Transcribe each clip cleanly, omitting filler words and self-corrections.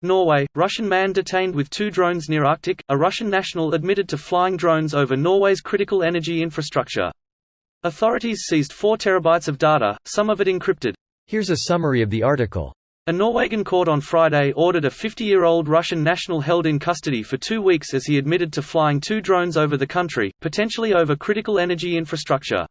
Norway, Russian man detained with 2 drones near Arctic. A Russian national admitted to flying drones over Norway's critical energy infrastructure. Authorities seized 4 terabytes of data, some of it encrypted. Here's a summary of the article. A Norwegian court on Friday ordered a 50-year-old Russian national held in custody for 2 weeks as he admitted to flying 2 drones over the country, potentially over critical energy infrastructure.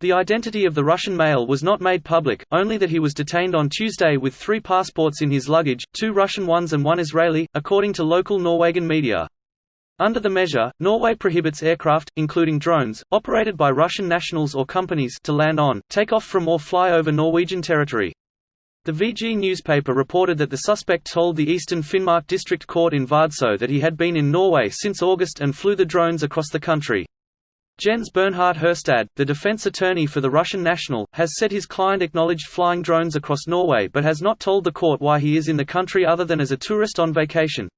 The identity of the Russian male was not made public, only that he was detained on Tuesday with 3 passports in his luggage, 2 Russian ones and 1 Israeli, according to local Norwegian media. Under the measure, Norway prohibits aircraft, including drones, operated by Russian nationals or companies, to land on, take off from or fly over Norwegian territory. The VG newspaper reported that the suspect told the Eastern Finnmark District Court in Vadsø that he had been in Norway since August and flew the drones across the country. Jens Bernhard Herstad, the defense attorney for the Russian national, has said his client acknowledged flying drones across Norway but has not told the court why he is in the country other than as a tourist on vacation.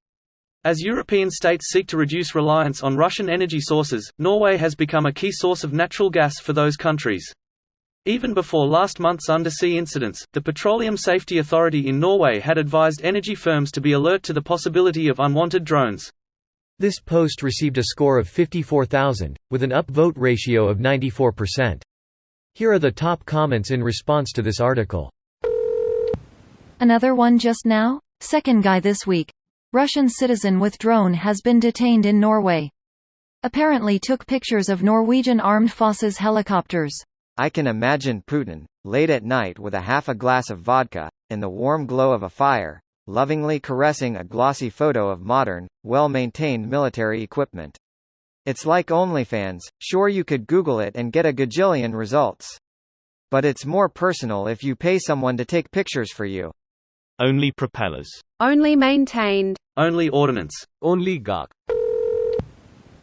As European states seek to reduce reliance on Russian energy sources, Norway has become a key source of natural gas for those countries. Even before last month's undersea incidents, the Petroleum Safety Authority in Norway had advised energy firms to be alert to the possibility of unwanted drones. This post received a score of 54,000, with an upvote ratio of 94%. Here are the top comments in response to this article. Another one just now? Second guy this week. Russian citizen with drone has been detained in Norway. Apparently took pictures of Norwegian armed forces helicopters. I can imagine Putin, late at night with a glass of vodka, in the warm glow of a fire, lovingly caressing a glossy photo of modern, well-maintained military equipment. It's like OnlyFans, sure you could Google it and get a gajillion results. But it's more personal if you pay someone to take pictures for you. Only propellers. Only maintained. Only ordnance. Only gag.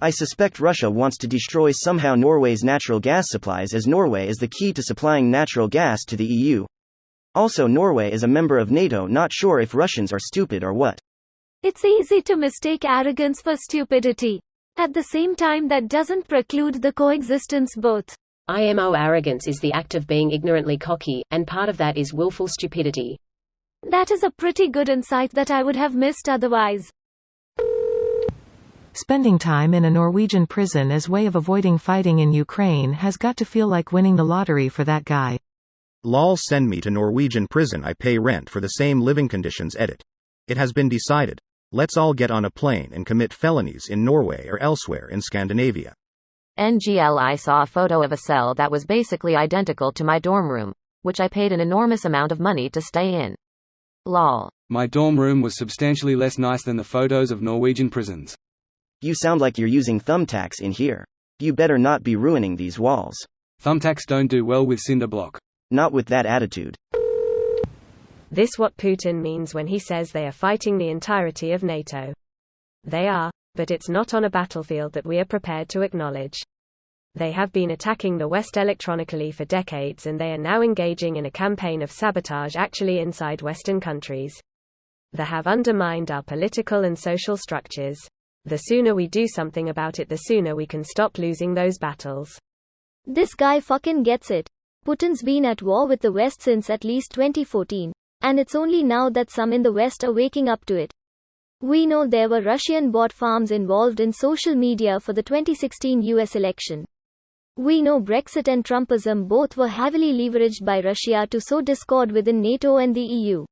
I suspect Russia wants to destroy somehow Norway's natural gas supplies as Norway is the key to supplying natural gas to the EU. Also Norway is a member of NATO, not sure if Russians are stupid or what. It's easy to mistake arrogance for stupidity. At the same time that doesn't preclude the coexistence both. IMO arrogance is the act of being ignorantly cocky, and part of that is willful stupidity. That is a pretty good insight that I would have missed otherwise. Spending time in a Norwegian prison as way of avoiding fighting in Ukraine has got to feel like winning the lottery for that guy. Lol, send me to Norwegian prison, I pay rent for the same living conditions. Edit. It has been decided. Let's all get on a plane and commit felonies in Norway or elsewhere in Scandinavia. NGL, I saw a photo of a cell that was basically identical to my dorm room, which I paid an enormous amount of money to stay in. Lol. My dorm room was substantially less nice than the photos of Norwegian prisons. You sound like you're using thumbtacks in here. You better not be ruining these walls. Thumbtacks don't do well with cinder block. Not with that attitude. This what Putin means when he says they are fighting the entirety of NATO. They are, but it's not on a battlefield that we are prepared to acknowledge. They have been attacking the West electronically for decades, and they are now engaging in a campaign of sabotage actually inside Western countries. They have undermined our political and social structures. The sooner we do something about it, the sooner we can stop losing those battles. This guy fucking gets it. Putin's been at war with the West since at least 2014, and it's only now that some in the West are waking up to it. We know there were Russian bot farms involved in social media for the 2016 US election. We know Brexit and Trumpism both were heavily leveraged by Russia to sow discord within NATO and the EU.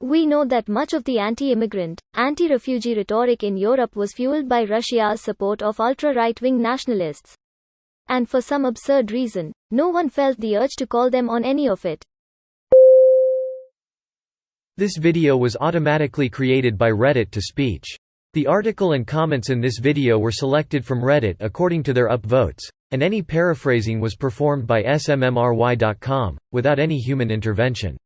We know that much of the anti-immigrant, anti-refugee rhetoric in Europe was fueled by Russia's support of ultra-right-wing nationalists. And for some absurd reason, no one felt the urge to call them on any of it. This video was automatically created by Reddit to speech. The article and comments in this video were selected from Reddit according to their upvotes, and any paraphrasing was performed by smmry.com, without any human intervention.